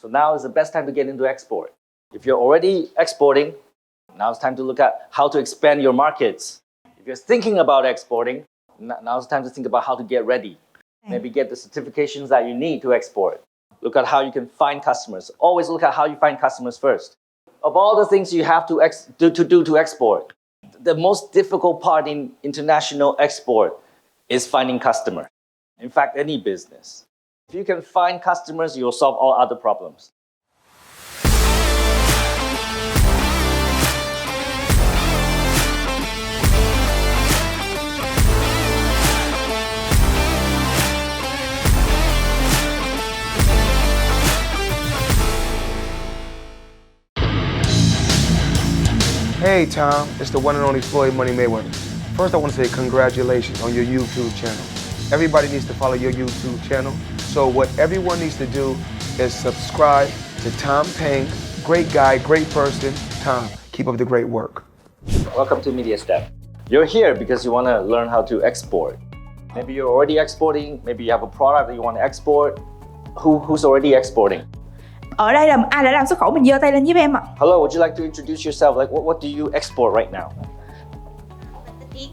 So now is the best time to get into export. If you're already exporting, now it's time to look at how to expand your markets. If you're thinking about exporting, now it's time to think about how to get ready. Maybe get the certifications that you need to export. Look at how you can find customers. Always look at how you find customers first. Of all the things you have to do to export, the most difficult part in international export is finding customers. In fact, any business. If you can find customers, you'll solve all other problems. Hey Tom, it's the one and only Floyd Money Mayweather. First I want to say congratulations on your YouTube channel. Everybody needs to follow your YouTube channel. So what everyone needs to do is subscribe to Tom Peng. Great guy, great person. Tom, keep up the great work. Welcome to Mediastep. You're here because you want to learn how to export. Maybe you're already exporting, maybe you have a product that you want to export. Who's already exporting? Ở đây là ai đã làm xuất khẩu, mình giơ tay lên giúp em ạ. Hello, would you like to introduce yourself? Like, what do you export right now? Mình tên Yến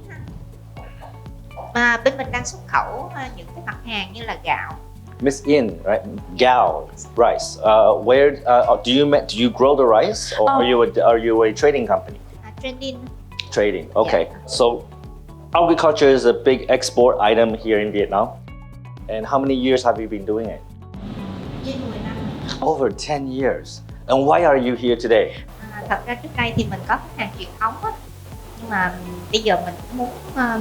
ha. Bên mình đang xuất khẩu những cái mặt hàng như là gạo. Miss In, right? Gao, rice. Where do you grow the rice, or are you a trading company? Trading. Trading. Okay. Yeah. So, agriculture is a big export item here in Vietnam. And how many years have you been doing it? Trên 10 năm. Over 10 years. And why are you here today? Thật ra trước đây thì mình có khách hàng truyền thống á, nhưng mà bây giờ mình cũng muốn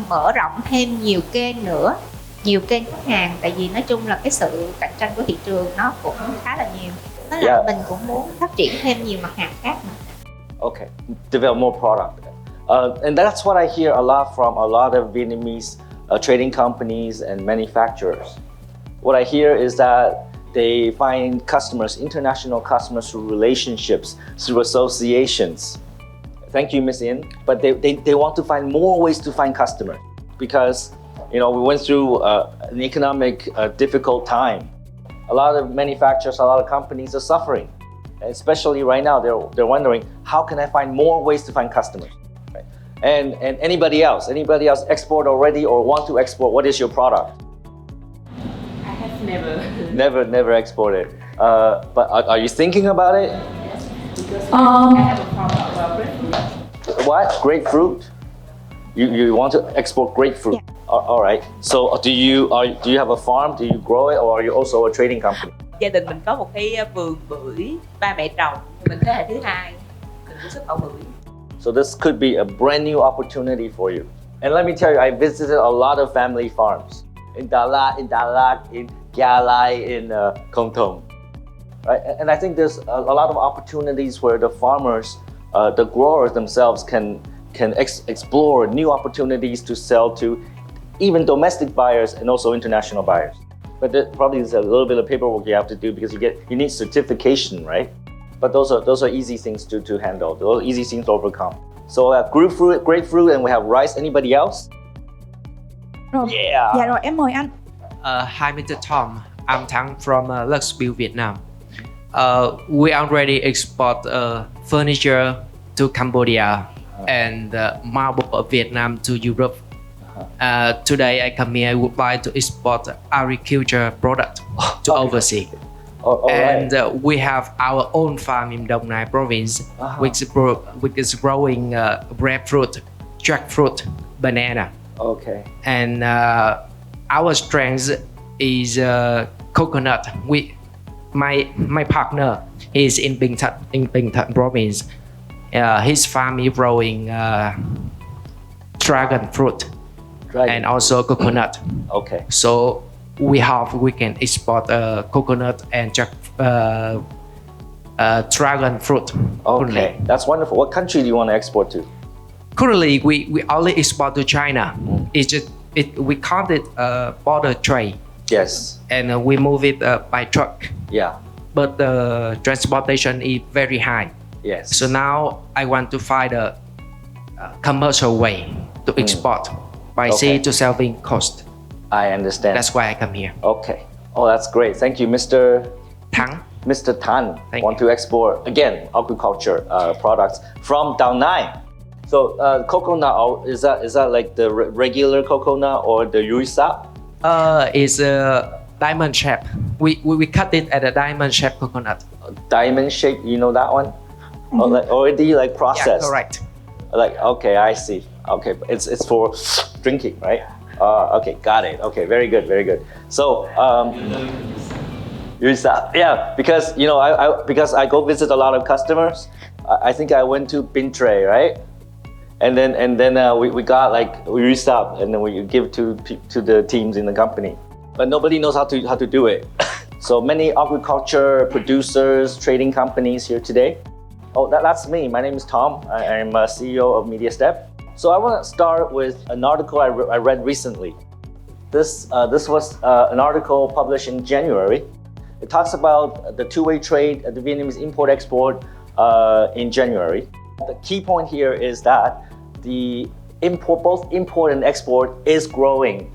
mở rộng thêm nhiều kênh nữa, nhiều kênh khách hàng, tại vì nói chung là cái sự cạnh tranh của thị trường nó cũng khá là nhiều. Đó là mình cũng muốn phát triển thêm nhiều mặt hàng khác nữa. Okay, develop more product. And that's what I hear a lot from a lot of Vietnamese trading companies and manufacturers. What I hear is that they find customers, international customers, through relationships, through associations. Thank you, Miss In. But they want to find more ways to find customers because, we went through an economic difficult time. A lot of manufacturers, a lot of companies are suffering. Especially right now, they're wondering, how can I find more ways to find customers? Right? And anybody else export already or want to export? What is your product? Never exported. But are you thinking about it? Yes, because I have a product about grapefruit. What? Grapefruit? You want to export grapefruit? Yeah. All right. So do you have a farm? Do you grow it, or are you also a trading company? Gia đình mình có một cái vườn bưởi, ba mẹ trồng, mình thế hệ thứ hai, mình cũng xuất khẩu bưởi. So this could be a brand new opportunity for you. And let me tell you, I visited a lot of family farms in Đà Lạt, in Gia Lai, in Kon Tum. Right? And I think there's a lot of opportunities where the farmers, the growers themselves can explore new opportunities to sell to even domestic buyers and also international buyers. But there probably is a little bit of paperwork you have to do because you need certification, right? But those are easy things to handle. Those are easy things to overcome. So grapefruit, and we have rice. Anybody else? Rồi. Yeah. Dạ rồi, em mời anh. Hi, Mr. Tom. I'm Thang from Luxville, Vietnam. We already export furniture to Cambodia and marble of Vietnam to Europe. Today I come here, I would like to export agriculture product to overseas. And we have our own farm in Dong Nai province, which is growing breadfruit, jackfruit, banana. Okay. And our strength is coconut. My partner is in Peng province. His farm is growing dragon fruit and also coconut. Okay. So we can export coconut and dragon fruit. Okay, that's wonderful. What country do you want to export to? Currently, we only export to China. We count it border trade. Yes. And we move it by truck. Yeah. But the transportation is very high. Yes. So now I want to find a commercial way to export by sea to selling cost. I understand. That's why I come here. Okay. Oh, that's great. Thank you, Mr. Thang. Mr. Tan Thank want to export again agriculture products from Dao Nai. So coconut, is that like the regular coconut or the yuisa? It's a diamond shape. We cut it at a diamond shape coconut. Diamond shape, you know that one? Or like already like processed. Yeah, correct. Like, okay, I see. Okay, it's for drinking, right? Okay, got it. Okay, very good, very good. So yuisa, yeah, because you know because I go visit a lot of customers. I think I went to Bintre, right? And then we got like yuisa, and then we give to the teams in the company. But nobody knows how to do it. So many agriculture producers, trading companies here today. Oh, that's me. My name is Tom. I'm a CEO of Mediastep. So I want to start with an article I read recently. This was an article published in January. It talks about the two-way trade, the Vietnamese import-export in January. The key point here is that both import and export is growing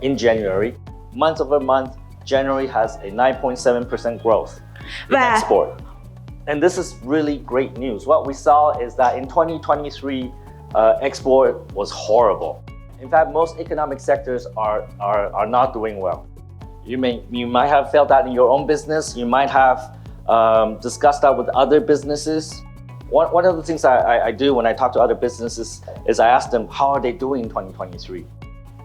in January. Month over month, January has a 9.7% growth in Và- export. And this is really great news. What we saw is that in 2023, export was horrible. In fact, most economic sectors are not doing well. You might have felt that in your own business. You might have discussed that with other businesses. One of the things I do when I talk to other businesses is I ask them, how are they doing in 2023?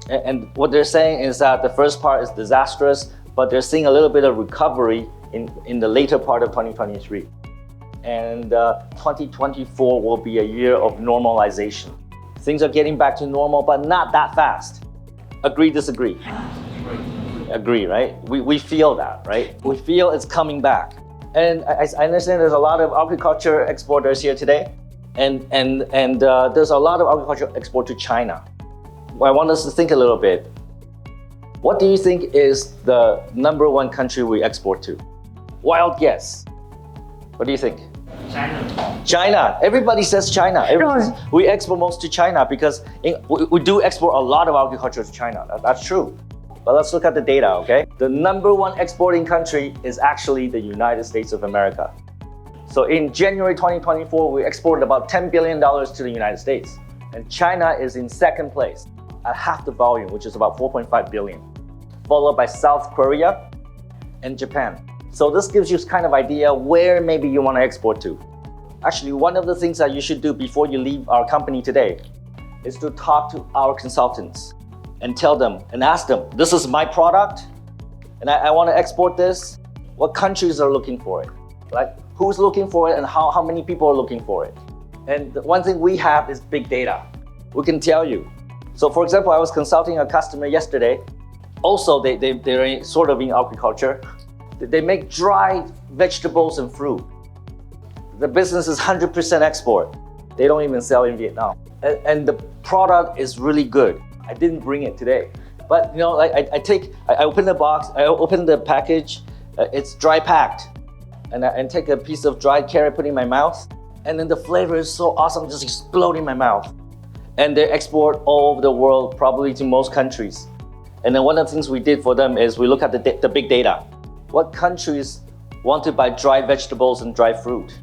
And what they're saying is that the first part is disastrous, but they're seeing a little bit of recovery in the later part of 2023. And 2024 will be a year of normalization. Things are getting back to normal, but not that fast. Agree, disagree? Agree, right? We feel that, right? We feel it's coming back. And I understand there's a lot of agriculture exporters here today, and there's a lot of agriculture export to China. I want us to think a little bit. What do you think is the #1 country we export to? Wild guess. What do you think? China. Everybody says China. We export most to China because we do export a lot of agriculture to China. That's true. But let's look at the data, okay? The #1 exporting country is actually the United States of America. So in January 2024, we exported about $10 billion to the United States. And China is in second place at half the volume, which is about 4.5 billion, followed by South Korea and Japan. So this gives you kind of idea where maybe you want to export to. Actually, one of the things that you should do before you leave our company today is to talk to our consultants and tell them and ask them, this is my product and I want to export this. What countries are looking for it? Like who's looking for it and how many people are looking for it? And the one thing we have is big data. We can tell you. So for example, I was consulting a customer yesterday. Also, they're sort of in agriculture. They make dried vegetables and fruit. The business is 100% export. They don't even sell in Vietnam. And the product is really good. I didn't bring it today. But you know, like I open the box, I open the package, it's dry packed. And take a piece of dried carrot, put it in my mouth. And then the flavor is so awesome, just explode in my mouth. And they export all over the world, probably to most countries. And then one of the things we did for them is we look at the big data. What countries want to buy dry vegetables and dry fruit?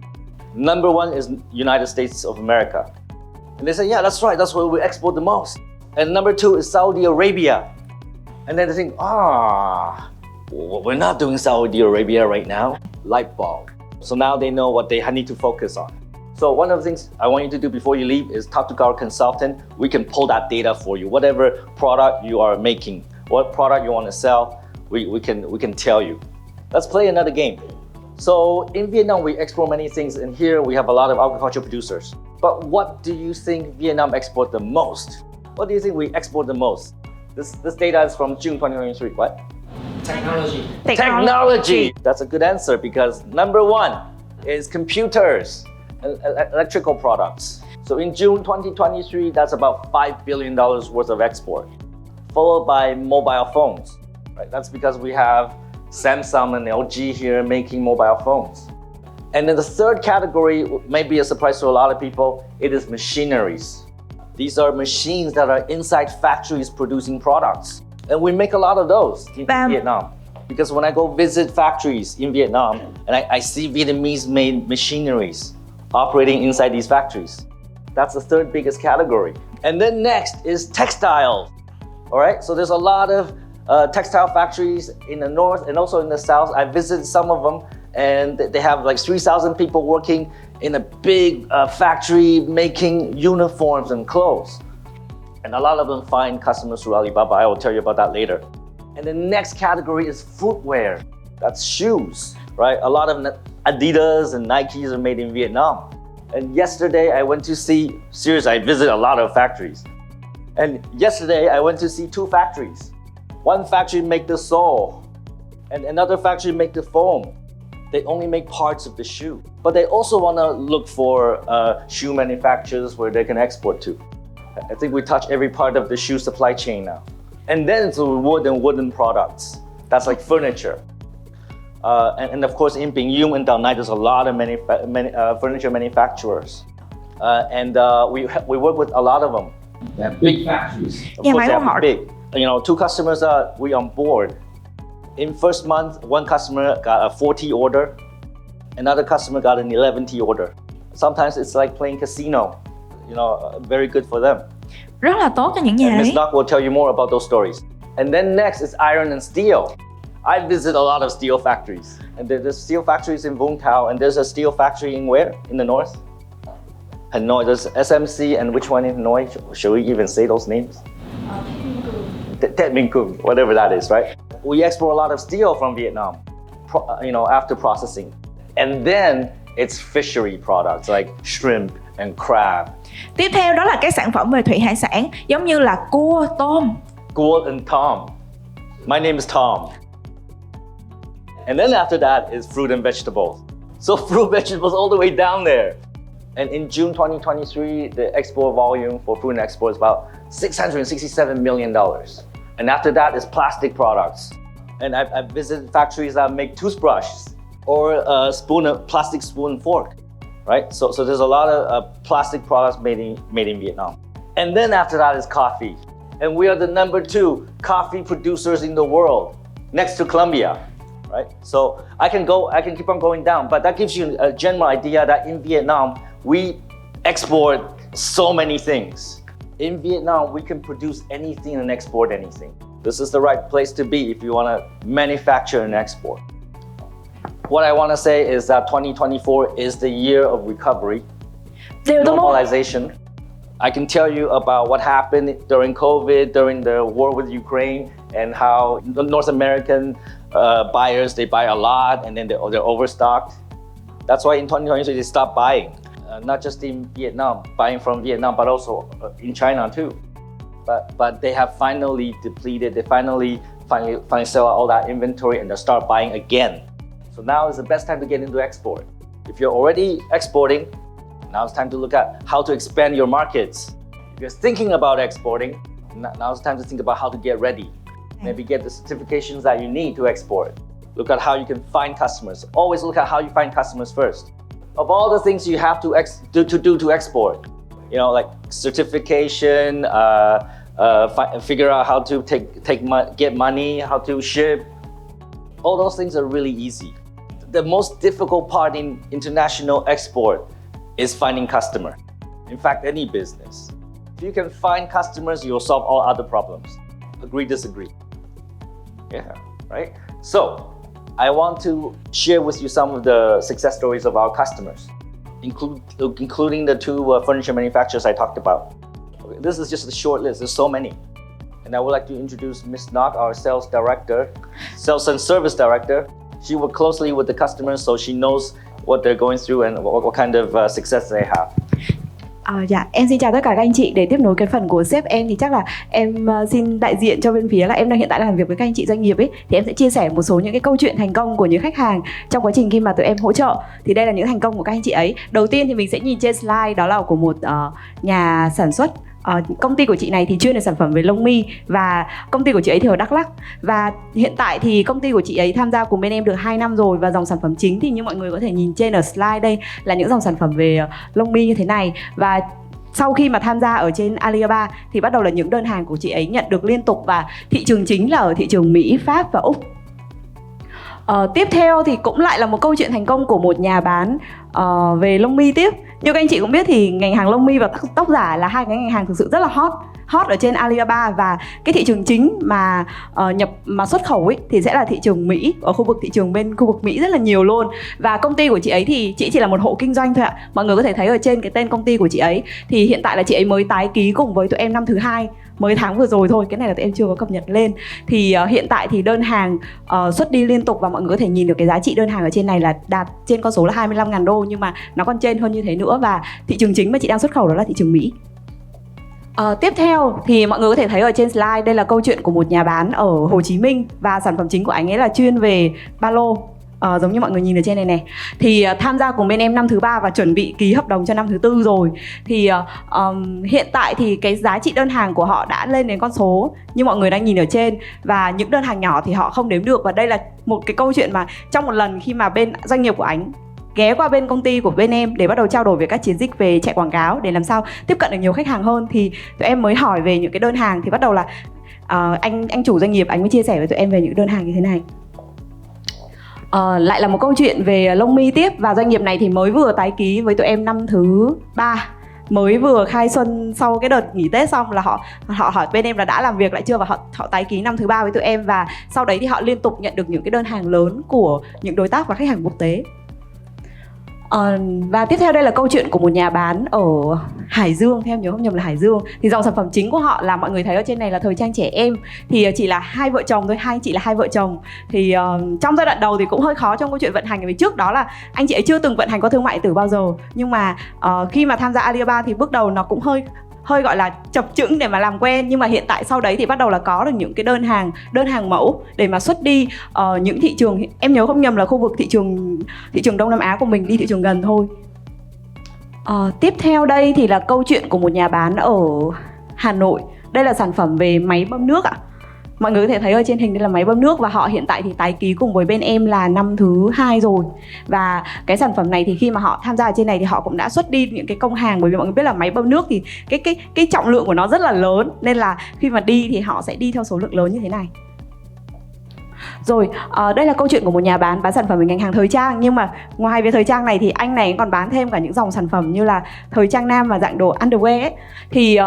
#1 is United States of America. And they say, yeah, that's right, that's where we export the most. And #2 is Saudi Arabia. And then they think, we're not doing Saudi Arabia right now. Light bulb. So now they know what they need to focus on. So one of the things I want you to do before you leave is talk to our consultant. We can pull that data for you. Whatever product you are making, what product you want to sell, we can tell you. Let's play another game. So in Vietnam, we export many things, and here we have a lot of agriculture producers. But what do you think Vietnam export the most? What do you think we export the most? This data is from June 2023. What? Technology. That's a good answer because #1 is computers and electrical products. So in June 2023, that's about $5 billion worth of export, followed by mobile phones. Right? That's because we have Samsung and LG here making mobile phones. And then the third category may be a surprise to a lot of people. It is machineries. These are machines that are inside factories producing products. And we make a lot of those in Vietnam. because when I go visit factories in Vietnam and I see Vietnamese made machineries operating inside these factories. That's the third biggest category. And then next is textile. All right, so there's a lot of textile factories in the north and also in the south. I visited some of them and they have like 3,000 people working in a big factory making uniforms and clothes. And a lot of them find customers through Alibaba. I will tell you about that later. And the next category is footwear. That's shoes, right? A lot of Adidas and Nikes are made in Vietnam. And yesterday I went to see, seriously, I visited a lot of factories. And yesterday I went to see 2 factories. One factory make the sole and another factory make the foam. They only make parts of the shoe. But they also want to look for shoe manufacturers where they can export to. I think we touch every part of the shoe supply chain now. And then it's wood and wooden products. That's like furniture. And of course in Peng and Dao Nai, there's a lot of furniture manufacturers. And we work with a lot of them. They have big factories. Of course they have big. 2 customers we on board. In first month, one customer got a 40 order. Another customer got an 11T order. Sometimes it's like playing casino. Very good for them. Rất là tốt cho những nhà And đấy. Ms. Nok will tell you more about those stories. And then next is iron and steel. I visit a lot of steel factories. And there's steel factories in Vung Tau, and there's a steel factory in where? In the north? Hanoi. There's SMC, and which one in Hanoi? Should we even say those names? Tet Minh Cung, whatever that is, right? We export a lot of steel from Vietnam, after processing. And then it's fishery products like shrimp and crab. Tiếp theo đó là các sản phẩm về thủy hải sản, giống như là cua, tôm. Cua and Tom. My name is Tom. And then after that is fruit and vegetables. So fruit vegetables all the way down there. And in June 2023, the export volume for fruit and export is about $667 million. And after that is plastic products. And I've visited factories that make toothbrushes or plastic spoon and fork, right? So there's a lot of plastic products made in Vietnam. And then after that is coffee. And we are the number 2 coffee producers in the world, next to Colombia, right? So I can keep on going down, but that gives you a general idea that in Vietnam, we export so many things. In Vietnam, we can produce anything and export anything. This is the right place to be if you want to manufacture and export. What I want to say is that 2024 is the year of recovery, normalization. I can tell you about what happened during COVID, during the war with Ukraine, and how the North American buyers, they buy a lot and then they're overstocked. That's why in 2023 they stopped buying, not just in Vietnam, buying from Vietnam, but also in China too. But they have finally depleted, they finally sell all that inventory and they start buying again. So now is the best time to get into export. If you're already exporting, now it's time to look at how to expand your markets. If you're thinking about exporting, now it's time to think about how to get ready. Maybe get the certifications that you need to export. Look at how you can find customers. Always look at how you find customers first. Of all the things you have to do to export, like certification, figure out how to get money, how to ship. All those things are really easy. The most difficult part in international export is finding customers. In fact, any business. If you can find customers, you'll solve all other problems. Agree, disagree. Yeah, right? So, I want to share with you some of the success stories of our customers, including the 2 furniture manufacturers I talked about. Okay, this is just a short list, there's so many. And I would like to introduce Ms. Nok, our sales and service director. She works closely with the customers, so she knows what they're going through and what kind of success they have. Dạ, em xin chào tất cả các anh chị. Để tiếp nối cái phần của sếp em thì chắc là em xin đại diện cho bên phía là em đang hiện tại làm việc với các anh chị doanh nghiệp ấy, thì em sẽ chia sẻ một số những cái câu chuyện thành công của những khách hàng trong quá trình khi mà tụi em hỗ trợ. Thì đây là những thành công của các anh chị ấy. Đầu tiên thì mình sẽ nhìn trên slide, đó là của một nhà sản xuất. Công ty của chị này thì chuyên về sản phẩm về lông mi, và công ty của chị ấy thì ở Đắk Lắk, và hiện tại thì công ty của chị ấy tham gia cùng bên em được 2 năm rồi, và dòng sản phẩm chính thì như mọi người có thể nhìn trên ở slide đây là những dòng sản phẩm về lông mi như thế này. Và sau khi mà tham gia ở trên Alibaba thì bắt đầu là những đơn hàng của chị ấy nhận được liên tục, và thị trường chính là ở thị trường Mỹ, Pháp và Úc. Tiếp theo thì cũng lại là một câu chuyện thành công của một nhà bán về lông mi tiếp. Như các anh chị cũng biết thì ngành hàng lông mi và tóc giả là hai cái ngành hàng thực sự rất là hot ở trên Alibaba, và cái thị trường chính mà xuất khẩu ấy thì sẽ là thị trường Mỹ, ở khu vực thị trường bên khu vực Mỹ rất là nhiều luôn. Và công ty của chị ấy thì chị chỉ là một hộ kinh doanh thôi ạ. Mọi người có thể thấy ở trên cái tên công ty của chị ấy thì hiện tại là chị ấy mới tái ký cùng với tụi em năm thứ 2, mới tháng vừa rồi thôi, cái này là tụi em chưa có cập nhật lên. Thì hiện tại thì đơn hàng xuất đi liên tục, và mọi người có thể nhìn được cái giá trị đơn hàng ở trên này là đạt trên con số là 25.000 đô, nhưng mà nó còn trên hơn như thế nữa. Và thị trường chính mà chị đang xuất khẩu đó là thị trường Mỹ. Tiếp theo thì mọi người có thể thấy ở trên slide, đây là câu chuyện của một nhà bán ở Hồ Chí Minh, và sản phẩm chính của anh ấy là chuyên về ba lô. Giống như mọi người nhìn ở trên này này, thì tham gia cùng bên em năm thứ 3 và chuẩn bị ký hợp đồng cho năm thứ 4 rồi. Thì hiện tại thì cái giá trị đơn hàng của họ đã lên đến con số như mọi người đang nhìn ở trên, và những đơn hàng nhỏ thì họ không đếm được. Và đây là một cái câu chuyện mà trong một lần khi mà bên doanh nghiệp của anh ghé qua bên công ty của bên em để bắt đầu trao đổi về các chiến dịch về chạy quảng cáo để làm sao tiếp cận được nhiều khách hàng hơn, thì tụi em mới hỏi về những cái đơn hàng. Thì bắt đầu là anh chủ doanh nghiệp anh mới chia sẻ với tụi em về những đơn hàng như thế này. Lại là một câu chuyện về lông mi tiếp, và doanh nghiệp này thì mới vừa tái ký với tụi em năm thứ 3, mới vừa khai xuân sau cái đợt nghỉ Tết xong là họ hỏi bên em là đã làm việc lại chưa, và họ tái ký năm thứ 3 với tụi em. Và sau đấy thì họ liên tục nhận được những cái đơn hàng lớn của những đối tác và khách hàng quốc tế. Và tiếp theo đây là câu chuyện của một nhà bán ở Hải Dương, theo em nhớ không nhầm là Hải Dương. Thì dòng sản phẩm chính của họ là mọi người thấy ở trên này là thời trang trẻ em. Thì chỉ là hai vợ chồng thôi, hai chị là hai vợ chồng. Thì trong giai đoạn đầu thì cũng hơi khó trong câu chuyện vận hành, vì trước đó là anh chị ấy chưa từng vận hành qua thương mại điện tử bao giờ. Nhưng mà khi mà tham gia Alibaba thì bước đầu nó cũng hơi gọi là chập chững để mà làm quen. Nhưng mà hiện tại sau đấy thì bắt đầu là có được những cái đơn hàng mẫu để mà xuất đi những thị trường, em nhớ không nhầm là khu vực thị trường Đông Nam Á của mình, đi thị trường gần thôi. Tiếp theo đây thì là câu chuyện của một nhà bán ở Hà Nội. Đây là sản phẩm về máy bơm nước ạ. Mọi người có thể thấy ở trên hình đây là máy bơm nước, và họ hiện tại thì tái ký cùng với bên em là năm thứ 2 rồi. Và cái sản phẩm này thì khi mà họ tham gia ở trên này thì họ cũng đã xuất đi những cái công hàng, bởi vì mọi người biết là máy bơm nước thì cái trọng lượng của nó rất là lớn, nên là khi mà đi thì họ sẽ đi theo số lượng lớn như thế này. Rồi, đây là câu chuyện của một nhà bán sản phẩm về ngành hàng thời trang. Nhưng mà ngoài về thời trang này thì anh này còn bán thêm cả những dòng sản phẩm như là thời trang nam và dạng đồ underwear ấy. Thì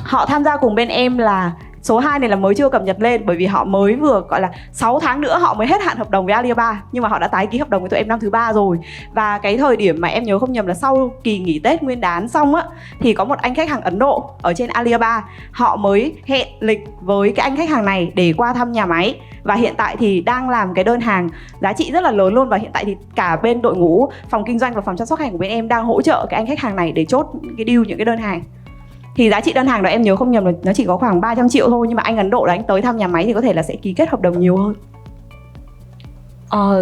họ tham gia cùng bên em là số 2 này là mới chưa cập nhật lên, bởi vì họ mới vừa gọi là 6 tháng nữa họ mới hết hạn hợp đồng với Alibaba, nhưng mà họ đã tái ký hợp đồng với tụi em năm thứ 3 rồi. Và cái thời điểm mà em nhớ không nhầm là sau kỳ nghỉ Tết Nguyên đán xong á, thì có một anh khách hàng Ấn Độ ở trên Alibaba, họ mới hẹn lịch với cái anh khách hàng này để qua thăm nhà máy. Và hiện tại thì đang làm cái đơn hàng giá trị rất là lớn luôn. Và hiện tại thì cả bên đội ngũ phòng kinh doanh và phòng chăm sóc khách hàng của bên em đang hỗ trợ cái anh khách hàng này để chốt cái deal những cái đơn hàng. Thì giá trị đơn hàng đó em nhớ không nhầm là nó chỉ có khoảng 300 triệu thôi. Nhưng mà anh Ấn Độ là anh tới thăm nhà máy thì có thể là sẽ ký kết hợp đồng nhiều hơn.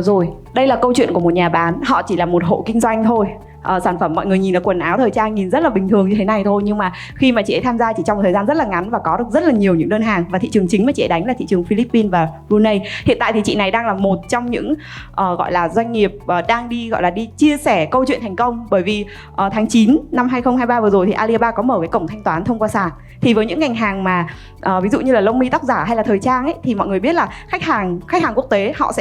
Rồi, đây là câu chuyện của một nhà bán. Họ chỉ là một hộ kinh doanh thôi. Sản phẩm mọi người nhìn là quần áo thời trang nhìn rất là bình thường như thế này thôi, nhưng mà khi mà chị ấy tham gia chỉ trong một thời gian rất là ngắn và có được rất là nhiều những đơn hàng, và thị trường chính mà chị ấy đánh là thị trường Philippines và Brunei. Hiện tại thì chị này đang là một trong những gọi là doanh nghiệp đang đi chia sẻ câu chuyện thành công, bởi vì tháng 9 năm 2023 vừa rồi thì Alibaba có mở cái cổng thanh toán thông qua sàn. Thì với những ngành hàng mà ví dụ như là lông mi, tóc giả hay là thời trang ấy, thì mọi người biết là khách hàng quốc tế họ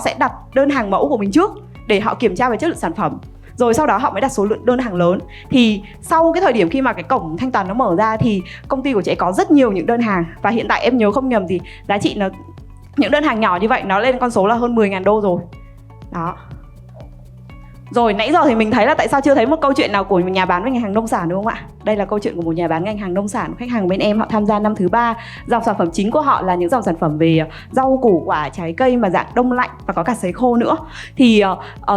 sẽ đặt đơn hàng mẫu của mình trước để họ kiểm tra về chất lượng sản phẩm, rồi sau đó họ mới đặt số lượng đơn hàng lớn. Thì sau cái thời điểm khi mà cái cổng thanh toán nó mở ra thì công ty của chị ấy có rất nhiều những đơn hàng, và hiện tại em nhớ không nhầm thì giá trị nó, những đơn hàng nhỏ như vậy nó lên con số là hơn 10.000 đô rồi. Đó. Rồi nãy giờ thì mình thấy là tại sao chưa thấy một câu chuyện nào của một nhà bán về ngành hàng nông sản đúng không ạ? Đây là câu chuyện của một nhà bán ngành hàng nông sản, khách hàng bên em họ tham gia năm thứ 3. Dòng sản phẩm chính của họ là những dòng sản phẩm về rau củ quả, trái cây mà dạng đông lạnh và có cả sấy khô nữa. Thì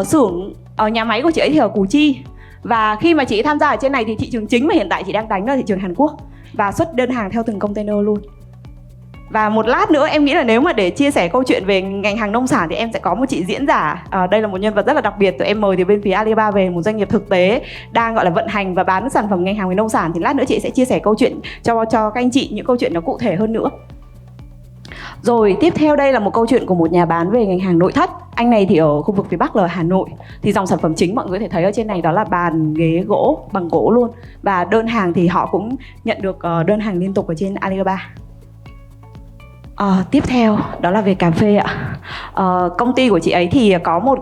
xưởng nhà máy của chị ấy thì ở Củ Chi. Và khi mà chị ấy tham gia ở trên này thì thị trường chính mà hiện tại chị đang đánh là thị trường Hàn Quốc, và xuất đơn hàng theo từng container luôn. Và một lát nữa em nghĩ là nếu mà để chia sẻ câu chuyện về ngành hàng nông sản thì em sẽ có một chị diễn giả, đây là một nhân vật rất là đặc biệt, tụi em mời từ bên phía Alibaba về, một doanh nghiệp thực tế đang gọi là vận hành và bán sản phẩm ngành hàng về nông sản. Thì lát nữa chị sẽ chia sẻ câu chuyện cho các anh chị những câu chuyện nó cụ thể hơn nữa. Rồi tiếp theo đây là một câu chuyện của một nhà bán về ngành hàng nội thất. Anh này thì ở khu vực phía Bắc là Hà Nội. Thì dòng sản phẩm chính mọi người có thể thấy ở trên này đó là bàn ghế gỗ bằng gỗ luôn. Và đơn hàng thì họ cũng nhận được đơn hàng liên tục ở trên Alibaba. Tiếp theo đó là về cà phê ạ. Công ty của chị ấy thì có một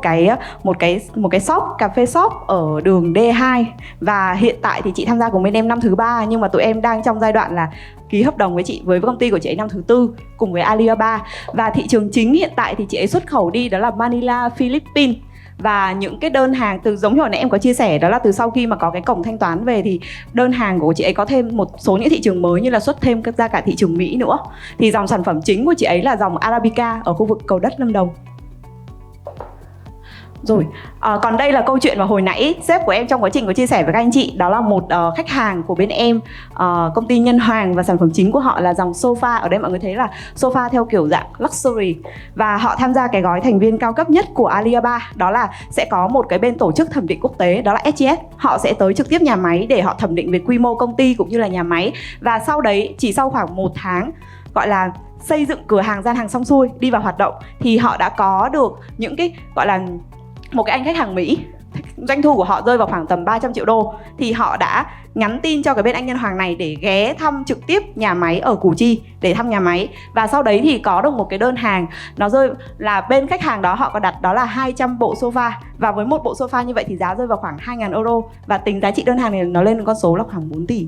cái shop, cà phê shop ở đường D2, và hiện tại thì chị tham gia cùng bên em năm thứ 3, nhưng mà tụi em đang trong giai đoạn là ký hợp đồng với công ty của chị ấy năm thứ 4 cùng với Alibaba. Và thị trường chính hiện tại thì chị ấy xuất khẩu đi đó là Manila, Philippines. Và những cái đơn hàng từ giống như hồi nãy em có chia sẻ, đó là từ sau khi mà có cái cổng thanh toán về thì đơn hàng của chị ấy có thêm một số những thị trường mới, như là xuất thêm ra cả thị trường Mỹ nữa. Thì dòng sản phẩm chính của chị ấy là dòng Arabica ở khu vực Cầu Đất, Lâm Đồng. Rồi, còn đây là câu chuyện mà hồi nãy sếp của em trong quá trình có chia sẻ với các anh chị. Đó là một khách hàng của bên em, công ty Nhân Hoàng, và sản phẩm chính của họ là dòng sofa. Ở đây mọi người thấy là sofa theo kiểu dạng luxury. Và họ tham gia cái gói thành viên cao cấp nhất của Alibaba. Đó là sẽ có một cái bên tổ chức thẩm định quốc tế, đó là SGS. Họ sẽ tới trực tiếp nhà máy để họ thẩm định về quy mô công ty cũng như là nhà máy. Và sau đấy, chỉ sau khoảng 1 tháng gọi là xây dựng cửa hàng, gian hàng xong xuôi, đi vào hoạt động, thì họ đã có được những cái gọi là một cái anh khách hàng Mỹ, doanh thu của họ rơi vào khoảng tầm 300 triệu đô. Thì họ đã nhắn tin cho cái bên anh Nhân Hoàng này để ghé thăm trực tiếp nhà máy ở Củ Chi, để thăm nhà máy. Và sau đấy thì có được một cái đơn hàng, nó rơi là bên khách hàng đó họ có đặt đó là 200 bộ sofa. Và với một bộ sofa như vậy thì giá rơi vào khoảng 2.000 euro. Và tính giá trị đơn hàng này nó lên con số là khoảng 4 tỷ.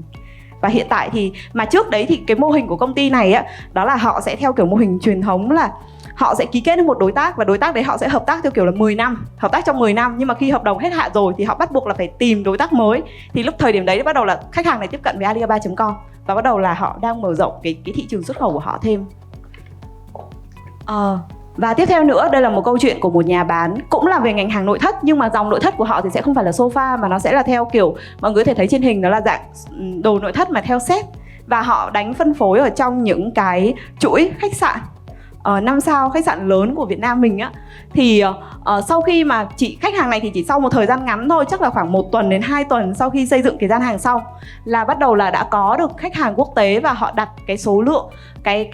Và hiện tại thì, mà trước đấy thì cái mô hình của công ty này á, đó là họ sẽ theo kiểu mô hình truyền thống là họ sẽ ký kết với một đối tác, và đối tác đấy họ sẽ hợp tác theo kiểu là 10 năm, hợp tác trong 10 năm. Nhưng mà khi hợp đồng hết hạn rồi thì họ bắt buộc là phải tìm đối tác mới. Thì lúc thời điểm đấy bắt đầu là khách hàng này tiếp cận với Alibaba.com, và bắt đầu là họ đang mở rộng cái thị trường xuất khẩu của họ thêm. Và tiếp theo nữa, đây là một câu chuyện của một nhà bán cũng là về ngành hàng nội thất, nhưng mà dòng nội thất của họ thì sẽ không phải là sofa, mà nó sẽ là theo kiểu mọi người có thể thấy trên hình, đó là dạng đồ nội thất mà theo set. Và họ đánh phân phối ở trong những cái chuỗi khách sạn 5 sao, khách sạn lớn của Việt Nam mình á. Thì sau khi mà khách hàng này thì chỉ sau một thời gian ngắn thôi, chắc là khoảng 1 tuần đến 2 tuần sau khi xây dựng cái gian hàng xong, là bắt đầu là đã có được khách hàng quốc tế, và họ đặt cái số lượng cái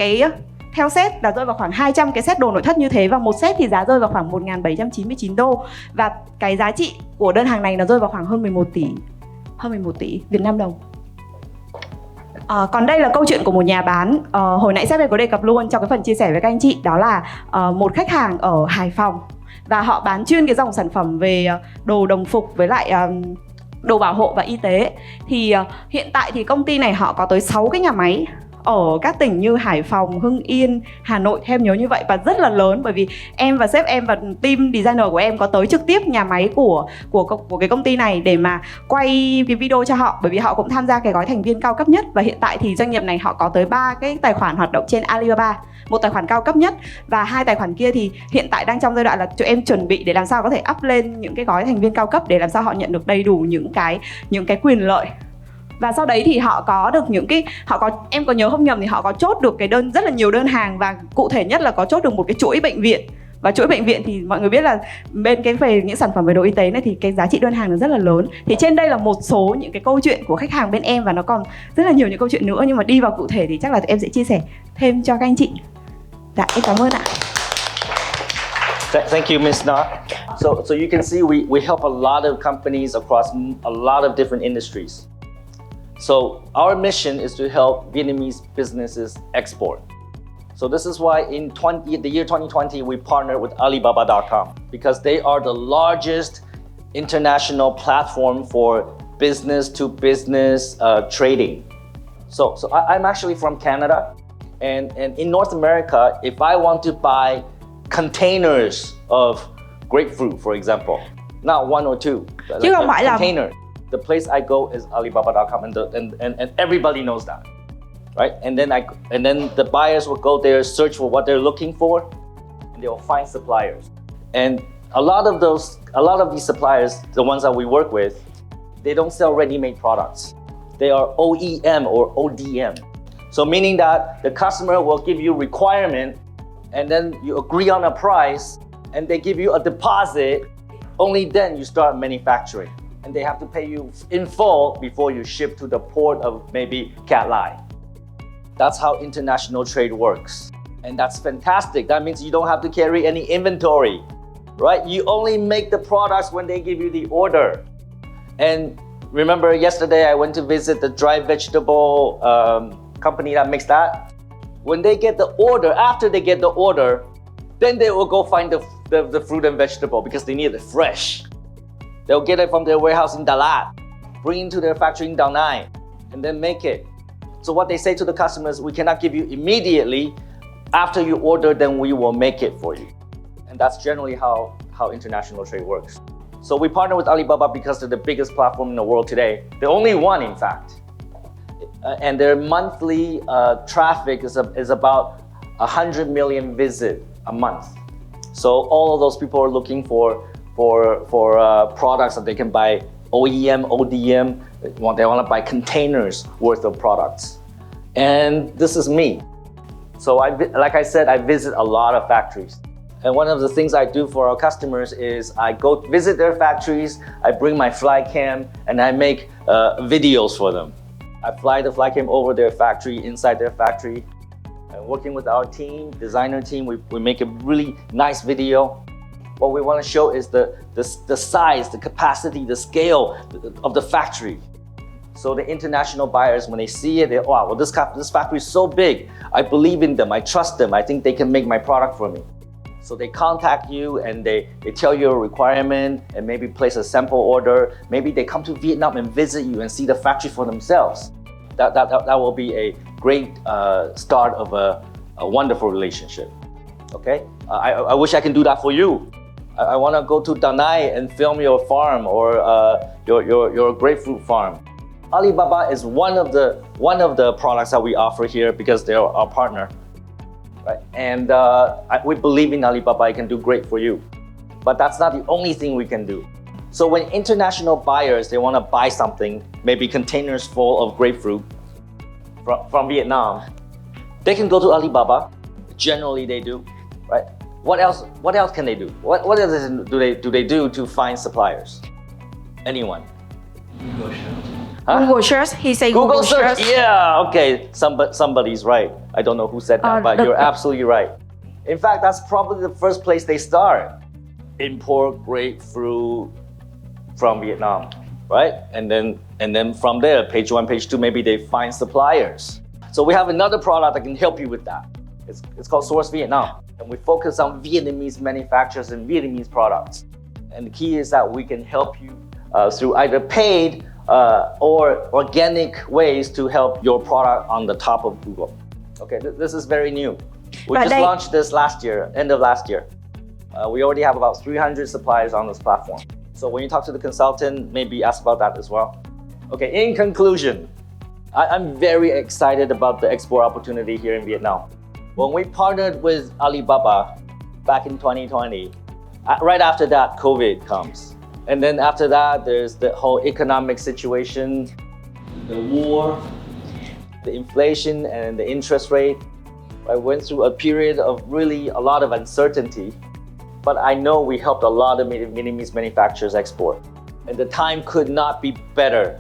theo set là rơi vào khoảng 200 cái set đồ nội thất như thế, và một set thì giá rơi vào khoảng 1.799 đô. Và cái giá trị của đơn hàng này nó rơi vào khoảng hơn 11 tỷ Việt Nam đồng. Còn đây là câu chuyện của một nhà bán, hồi nãy sếp em có đề cập luôn trong cái phần chia sẻ với các anh chị. Đó là một khách hàng ở Hải Phòng, và họ bán chuyên cái dòng sản phẩm về đồ đồng phục với lại đồ bảo hộ và y tế. Thì hiện tại thì công ty này họ có tới 6 cái nhà máy ở các tỉnh như Hải Phòng, Hưng Yên, Hà Nội, theo em nhớ như vậy, và rất là lớn. Bởi vì em và sếp em và team designer của em có tới trực tiếp nhà máy của cái công ty này để mà quay cái video cho họ, bởi vì họ cũng tham gia cái gói thành viên cao cấp nhất. Và hiện tại thì doanh nghiệp này họ có tới 3 cái tài khoản hoạt động trên Alibaba, một tài khoản cao cấp nhất, và 2 tài khoản kia thì hiện tại đang trong giai đoạn là tụi em chuẩn bị để làm sao có thể up lên những cái gói thành viên cao cấp, để làm sao họ nhận được đầy đủ những cái quyền lợi. Và sau đấy thì họ có được em có nhớ không nhầm thì họ có chốt được cái rất là nhiều đơn hàng, và cụ thể nhất là có chốt được một cái chuỗi bệnh viện. Và chuỗi bệnh viện thì mọi người biết là bên cái về những sản phẩm về đồ y tế này thì cái giá trị đơn hàng nó rất là lớn. Thì trên đây là một số những cái câu chuyện của khách hàng bên em, và nó còn rất là nhiều những câu chuyện nữa, nhưng mà đi vào cụ thể thì chắc là tụi em sẽ chia sẻ thêm cho các anh chị. Dạ, em cảm ơn ạ. Thank you, Ms. Na. So you can see we help a lot of companies across a lot of different industries. So our mission is to help Vietnamese businesses export. So this is why in the year 2020 we partnered with Alibaba.com, because they are the largest international platform for business to business trading. So I'm actually from Canada, and in North America, if I want to buy containers of grapefruit, for example, not one or two, chứ không phải là container. The place I go is Alibaba.com, and everybody knows that, right? And then the buyers will go there, search for what they're looking for, and they'll find suppliers. And a lot of these suppliers, the ones that we work with, they don't sell ready-made products. They are OEM or ODM. So meaning that the customer will give you requirement, and then you agree on a price, and they give you a deposit. Only then you start manufacturing. And they have to pay you in full before you ship to the port of maybe Cat Lai. That's how international trade works. And that's fantastic. That means you don't have to carry any inventory, right? You only make the products when they give you the order. And remember yesterday I went to visit the dry vegetable company that makes that. When they get the order, after they get the order, then they will go find the fruit and vegetable because they need it fresh. They'll get it from their warehouse in Dalat, bring it to their factory in Da Nang, and then make it. So what they say to the customers, we cannot give you immediately. After you order, then we will make it for you. And that's generally how international trade works. So we partner with Alibaba because they're the biggest platform in the world today. The only one, in fact. And their monthly traffic is about 100 million visits a month. So all of those people are looking for products that they can buy OEM, ODM. They want to buy containers worth of products. And this is me. So like I said, I visit a lot of factories. And one of the things I do for our customers is I go visit their factories, I bring my fly cam, and I make videos for them. I fly the fly cam over their factory, inside their factory. And working with our team, designer team, we make a really nice video. What we want to show is the size, the capacity, the scale of the factory. So the international buyers, when they see it, wow, well, this factory is so big. I believe in them, I trust them, I think they can make my product for me. So they contact you and they tell you a requirement and maybe place a sample order. Maybe they come to Vietnam and visit you and see the factory for themselves. That will be a great start of a wonderful relationship. Okay, I wish I can do that for you. I want to go to Da Nang and film your farm or your grapefruit farm. Alibaba is one of the products that we offer here because they're our partner, right? And we believe in Alibaba. It can do great for you, but that's not the only thing we can do. So when international buyers, they want to buy something, maybe containers full of grapefruit from Vietnam, they can go to Alibaba. Generally, they do, right? What else can they do? What else do they do to find suppliers? Anyone? Google search. He say Google search. Yeah, okay. Somebody's right. I don't know who said that, but you're absolutely right. In fact, that's probably the first place they start. Import grapefruit from Vietnam, right? And then from there, page 1, page 2, maybe they find suppliers. So we have another product that can help you with that. It's called Source Vietnam. And we focus on Vietnamese manufacturers and Vietnamese products. And the key is that we can help you through either paid or organic ways to help your product on the top of Google. Okay, this is very new. We just launched this last year, end of last year. We already have about 300 suppliers on this platform. So when you talk to the consultant, maybe ask about that as well. Okay, in conclusion, I'm very excited about the export opportunity here in Vietnam. When we partnered with Alibaba back in 2020, right after that, COVID comes. And then after that, there's the whole economic situation, the war, the inflation and the interest rate. I went through a period of really a lot of uncertainty, but I know we helped a lot of Vietnamese manufacturers export. And the time could not be better.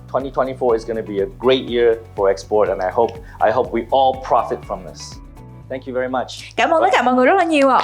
2024 is going to be a great year for export, and I hope we all profit from this. Thank you very much. Cảm ơn tất cả mọi người rất là nhiều ạ.